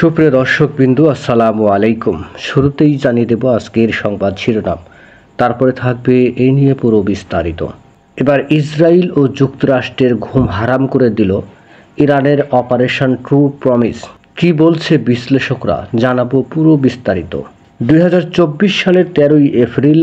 সুপ্রিয় দর্শকবৃন্দু, আসসালামু আলাইকুম। শুরুতেই জানিয়ে দেব আজকের সংবাদ শিরোনাম, তারপরে থাকবে এই নিয়ে পুরো বিস্তারিত। এবার ইসরায়েল ও যুক্তরাষ্ট্রের ঘুম হারাম করে দিল ইরানের অপারেশন ট্রু প্রমিস। কি বলছে বিশ্লেষকরা, জানাবো পুরো বিস্তারিত। 2024 সালের 13ই এপ্রিল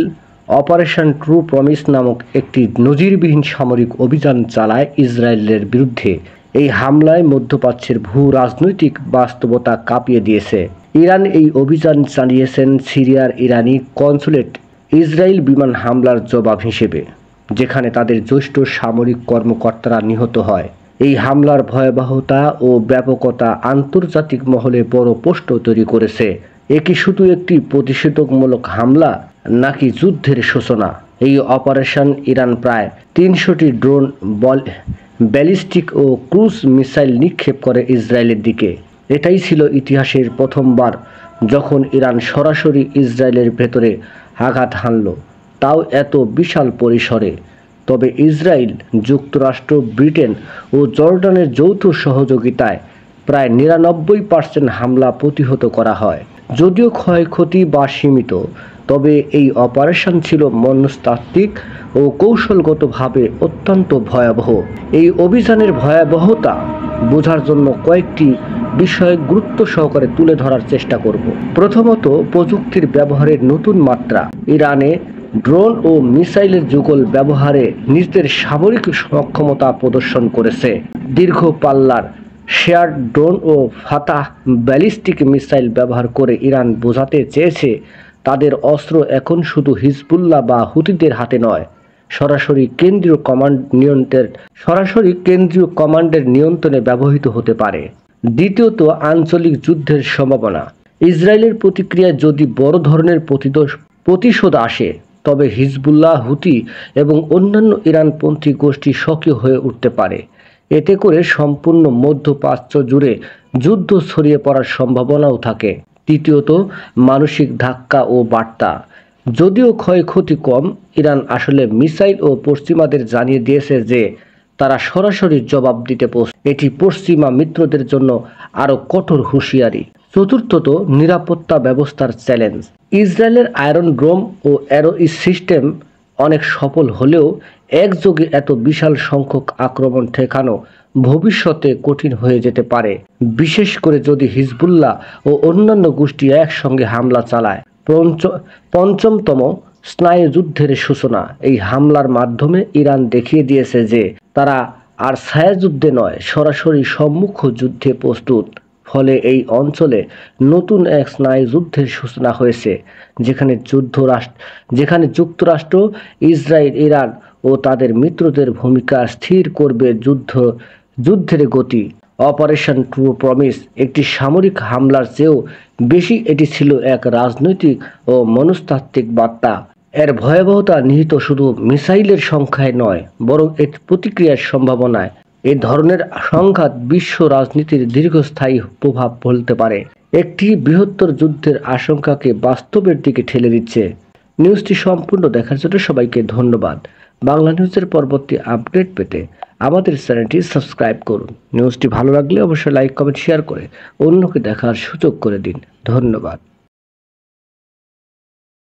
অপারেশন ট্রু প্রমিস নামক একটি নজিরবিহীন সামরিক অভিযান চালায় ইসরায়েলের বিরুদ্ধে। এই হামলায় মধ্যপ্রাচ্যের ভূ রাজনৈতিক বাস্তবতা কাঁপিয়ে দিয়েছে। ইরান এই অভিযান চালিয়েছেন সিরিয়ার ইরানি কনসুলেট ইসরায়েল বিমান হামলার জবাব হিসেবে, যেখানে তাদের জ্যেষ্ঠ সামরিক কর্মকর্তারা নিহত হয়। এই হামলার ভয়াবহতা ও ব্যাপকতা আন্তর্জাতিক মহলে বড় প্রশ্ন তৈরি করেছে। এ কি শুধু একটি প্রতিষেধকমূলক হামলা নাকি যুদ্ধের সূচনা? এই অপারেশন ইরান প্রায় 300টি ড্রোন, ব্যালিস্টিক ও ক্রুজ মিসাইল নিক্ষেপ করে ইসরায়েলের দিকে। এটাই ছিল ইতিহাসের প্রথমবার যখন ইরান সরাসরি ইসরায়েলের ভেতরে আঘাত হানল, তাও এত বিশাল পরিসরে। তবে ইসরায়েল, যুক্তরাষ্ট্র, ব্রিটেন ও জর্ডানের যৌথ সহযোগিতায় প্রায় 99% হামলা প্রতিহত করা হয়। যদিও ক্ষয়ক্ষতি বা সীমিত, তবে এই অপারেশন ছিল মনস্তাত্ত্বিক ও কৌশলগতভাবে অত্যন্ত ভয়াবহ। এই অভিযানের ভয়াবহতা বোঝার জন্য কয়েকটি বিষয় গুরুত্ব সহকারে তুলে ধরার চেষ্টা করব। প্রথমত, প্রযুক্তির ব্যবহারের নতুন মাত্রা। ইরানে ড্রোন ও মিসাইলের যুগল ব্যবহারে নিজেদের সামরিক সক্ষমতা প্রদর্শন করেছে। দীর্ঘ পাল্লার শেয়ার ড্রোন ও ফাতাহ ব্যালিস্টিক মিসাইল ব্যবহার করে ইরান বোঝাতে চেয়েছে তাদের অস্ত্র এখন শুধু হিজবুল্লাহ বা হুতিদের হাতে নয়, সরাসরি কেন্দ্রীয় কমান্ডের নিয়ন্ত্রণে ব্যবহৃত হতে পারে। দ্বিতীয়ত, আঞ্চলিক যুদ্ধের সম্ভাবনা। ইসরায়েলের প্রতিক্রিয়ায় যদি বড় ধরনের প্রতিশোধ আসে, তবে হিজবুল্লাহ, হুতি এবং অন্যান্য ইরানপন্থী গোষ্ঠী সক্রিয় হয়ে উঠতে পারে। এতে করে সম্পূর্ণ মধ্যপ্রাচ্য জুড়ে যুদ্ধ ছড়িয়ে পড়ার সম্ভাবনাও থাকে। তৃতীয়ত, মানসিক ধাক্কা ও বার্তা। যদিও ক্ষয়ক্ষতি কম, ইরান আসলে মিসাইল ও পশ্চিমাদের জানিয়ে দিয়েছে যে তারা সরাসরি জবাব দিতে প্রস্তুত। এটি পশ্চিমা মিত্রদের জন্য আরও কঠোর হুঁশিয়ারি। চতুর্থত, নিরাপত্তা ব্যবস্থার চ্যালেঞ্জ। ইসরায়েলের আয়রন ডোম ও অ্যারো সিস্টেম অনেক সফল হলেও একযোগে এত বিশাল সংখ্যক আক্রমণ ঠেকানো ভবিষ্যতে কঠিন হয়ে যেতে পারে, বিশেষ করে যদি হিজবুল্লাহ ও অন্যান্য গোষ্ঠী একসঙ্গে হামলা চালায়। পঞ্চমতম, স্নায়ুযুদ্ধের সূচনা। এই হামলার মাধ্যমে ইরান দেখিয়ে দিয়েছে যে তারা আর ছায়াযুদ্ধে নয়, সরাসরি সম্মুখ যুদ্ধে প্রস্তুত। ফলে এই অঞ্চলে নতুন এক স্নায়ুযুদ্ধের সূচনা হয়েছে, যেখানে যুক্তরাষ্ট্র, ইসরায়েল, ইরান ও তাদের মিত্রদের ভূমিকা স্থির করবে যুদ্ধের গতি। অপারেশন ট্রু প্রমিস একটি সামরিক হামলার চেয়েও বেশি, এটি ছিল এক রাজনৈতিক ও মনস্তাত্ত্বিক বার্তা। এর ভয়াবহতা নিহিত শুধু মিসাইলের সংখ্যায় নয়, বরং এর প্রতিক্রিয়ার সম্ভাবনায়। এ ধরনের সংঘাত বিশ্ব রাজনীতির দীর্ঘস্থায়ী প্রভাব ফেলতে পারে, একটি বৃহত্তর যুদ্ধের আশঙ্কাকে বাস্তবের দিকে ঠেলে দিচ্ছে। নিউজটি সম্পূর্ণ দেখার জন্য সবাইকে ধন্যবাদ। বাংলা নিউজের পরবর্তী আপডেট পেতে আমাদের চ্যানেলটি সাবস্ক্রাইব করুন। নিউজটি ভালো লাগলে অবশ্যই লাইক, কমেন্ট, শেয়ার করে অন্যকে দেখার সুযোগ করে দিন। ধন্যবাদ।